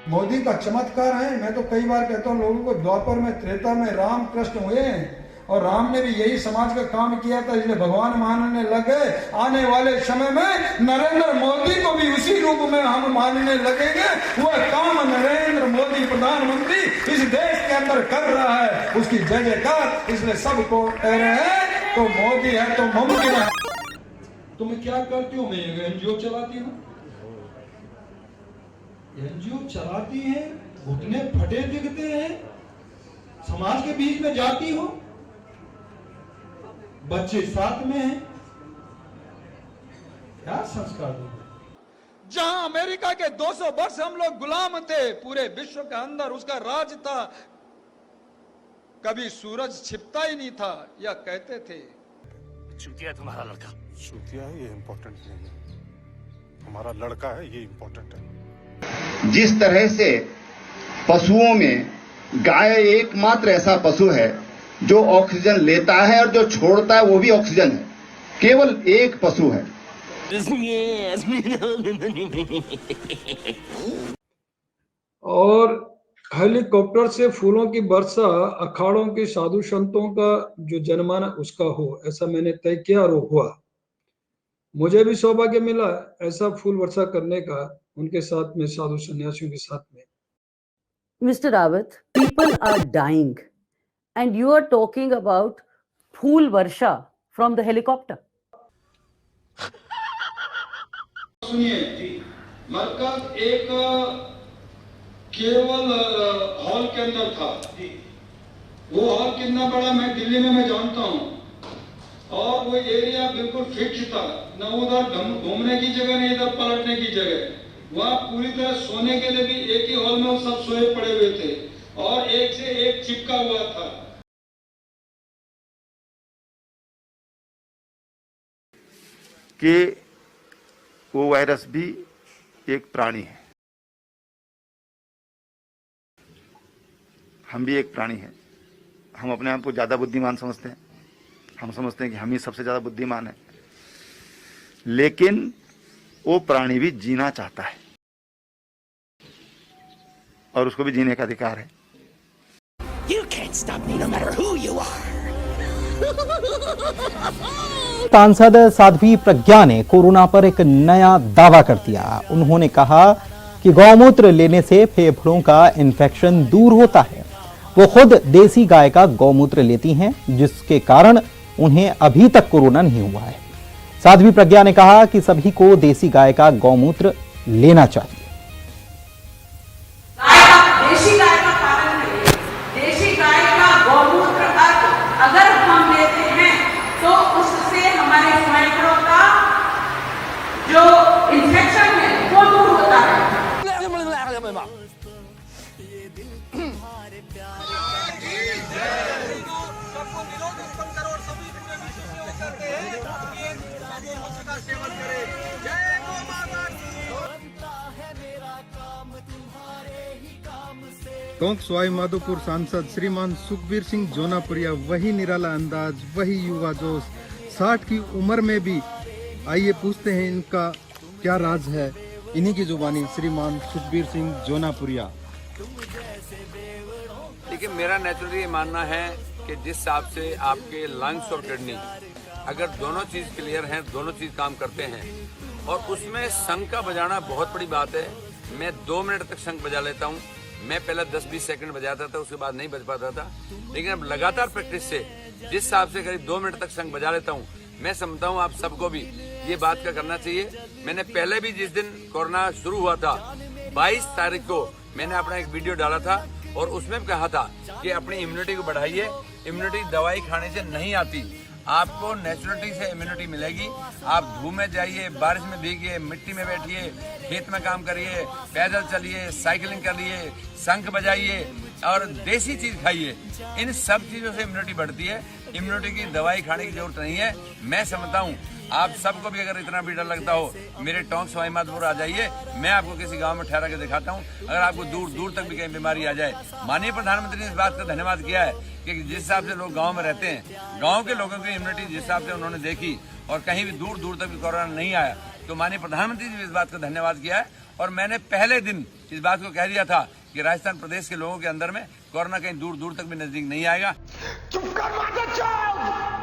मोदी का चमत्कार है। मैं तो कई बार कहता हूँ लोगों को, द्वापर में त्रेता में राम कृष्ण हुए हैं और राम ने भी यही समाज का काम किया था, इसलिए भगवान मानने लगे। आने वाले समय में नरेंद्र मोदी को भी उसी रूप में हम मानने लगेंगे। वह काम नरेंद्र मोदी प्रधानमंत्री इस देश के अंदर कर रहा है, उसकी जय जयकार। इसलिए सबको कह रहे हैं तो मोदी है तो मुमकिन है। तो मैं क्या करती हूँ, मैं एनजीओ चलाती हूँ। एनजीओ चलाती है, घुटने फटे दिखते हैं, समाज के बीच में जाती हो, बच्चे साथ में हैं, क्या संस्कार दोगे? जहां अमेरिका के 200 वर्ष हम लोग गुलाम थे, पूरे विश्व के अंदर उसका राज था, कभी सूरज छिपता ही नहीं था, या कहते थे चूतिया है तुम्हारा लड़का। चूतिया है ये इम्पोर्टेंट नहीं है, हमारा लड़का है ये इम्पोर्टेंट है। जिस तरह से पशुओं में गाय एकमात्र ऐसा पशु है जो ऑक्सीजन लेता है और जो छोड़ता है वो भी ऑक्सीजन है, केवल एक पशु है। और हेलीकॉप्टर से फूलों की वर्षा अखाड़ों के साधु संतों का जो जनमाना उसका हो, ऐसा मैंने तय किया और वो हुआ। मुझे भी सौभाग्य मिला ऐसा फूल वर्षा करने का उनके साथ में, साधु सन्यासियों के साथ में। Mr. Rawat, people are dying and you are talking about Phool Varsha from the helicopter. सुनिए, मरकज एक केवल हॉल के अंदर था। वो हॉल कितना बड़ा मैं दिल्ली में मैं जानता हूँ, और वो एरिया बिल्कुल फिक्स था, न उधर घूमने की जगह नहीं इधर पलटने की जगह। वहाँ पूरी तरह सोने के लिए भी एक ही हॉल में वो सब सोए पड़े हुए थे और एक से एक चिपका हुआ था। कि वो वायरस भी एक प्राणी है, हम भी एक प्राणी हैं। हम अपने आप को ज़्यादा बुद्धिमान समझते हैं, हम समझते हैं कि हम ही सबसे ज़्यादा बुद्धिमान हैं, लेकिन वो प्राणी भी जीना चाहता है और उसको भी जीने का अधिकार है। You can't stop me no matter who you are. सांसद साध्वी प्रज्ञा ने कोरोना पर एक नया दावा कर दिया। उन्होंने कहा कि गौमूत्र लेने से फेफड़ों का इन्फेक्शन दूर होता है। वो खुद देसी गाय का गौमूत्र लेती हैं, जिसके कारण उन्हें अभी तक कोरोना नहीं हुआ है। साध्वी प्रज्ञा ने कहा कि सभी को देसी गाय का गौमूत्र लेना चाहिए। देसी गाय का पालन करिए, देसी गाय का गौमूत्र अगर हम लेते हैं तो उससे हमारे फेफड़ों का जो इन्फेक्शन है वो दूर होता है। टोंक सवाई माधोपुर सांसद श्रीमान सुखबीर सिंह जोनापुरिया, वही निराला अंदाज, वही युवा जोश, 60 की उम्र में भी। आइए पूछते हैं इनका क्या राज है। इन्हीं की जुबानी श्रीमान सुखबीर सिंह जोनापुरिया। देखिए, मेरा नेचुरली ये मानना है कि जिस हिसाब से आपके लंग्स और किडनी अगर दोनों चीज क्लियर हैं, दोनों चीज काम करते हैं, और उसमें शंख का बजाना बहुत बड़ी बात है। मैं 2 मिनट तक शंख बजा लेता हूँ। मैं पहले 10-20 सेकंड बजाता था, उसके बाद नहीं बज पाता था, लेकिन अब लगातार प्रैक्टिस से जिस हिसाब से करीब 2 मिनट तक शंख बजा लेता हूँ, मैं समझता हूँ आप सबको भी ये बात का करना चाहिए। मैंने पहले भी जिस दिन कोरोना शुरू हुआ था 22 तारीख को मैंने अपना एक वीडियो डाला था और उसमें भी कहा था कि अपनी इम्यूनिटी को बढ़ाइए। इम्यूनिटी दवाई खाने से नहीं आती, आपको नेचुरलिटी से इम्यूनिटी मिलेगी। आप धूप में जाइए, बारिश में भीगिए, मिट्टी में बैठिए, खेत में काम करिए, पैदल चलिए, साइकिलिंग करिए, शंख बजाइए और देसी चीज खाइए। इन सब चीजों से इम्यूनिटी बढ़ती है। इम्यूनिटी की दवाई खाने की जरूरत नहीं है। मैं समझता हूँ आप सबको भी अगर इतना भी डर लगता हो, मेरे टोंक सवाई माधोपुर आ जाइए, मैं आपको किसी गांव में ठहरा के दिखाता हूँ। अगर आपको दूर दूर तक भी कहीं बीमारी आ जाए, माननीय प्रधानमंत्री ने इस बात का धन्यवाद किया है कि जिस हिसाब से लोग गांव में रहते हैं, गांव के लोगों की इम्यूनिटी जिस हिसाब से उन्होंने देखी और कहीं भी दूर दूर तक भी कोरोना नहीं आया, तो माननीय प्रधानमंत्री ने इस बात का धन्यवाद किया है और मैंने पहले दिन इस बात को कह दिया था कि राजस्थान प्रदेश के लोगों के अंदर में कोरोना कहीं दूर दूर तक भी नजदीक नहीं आएगा। चुप कर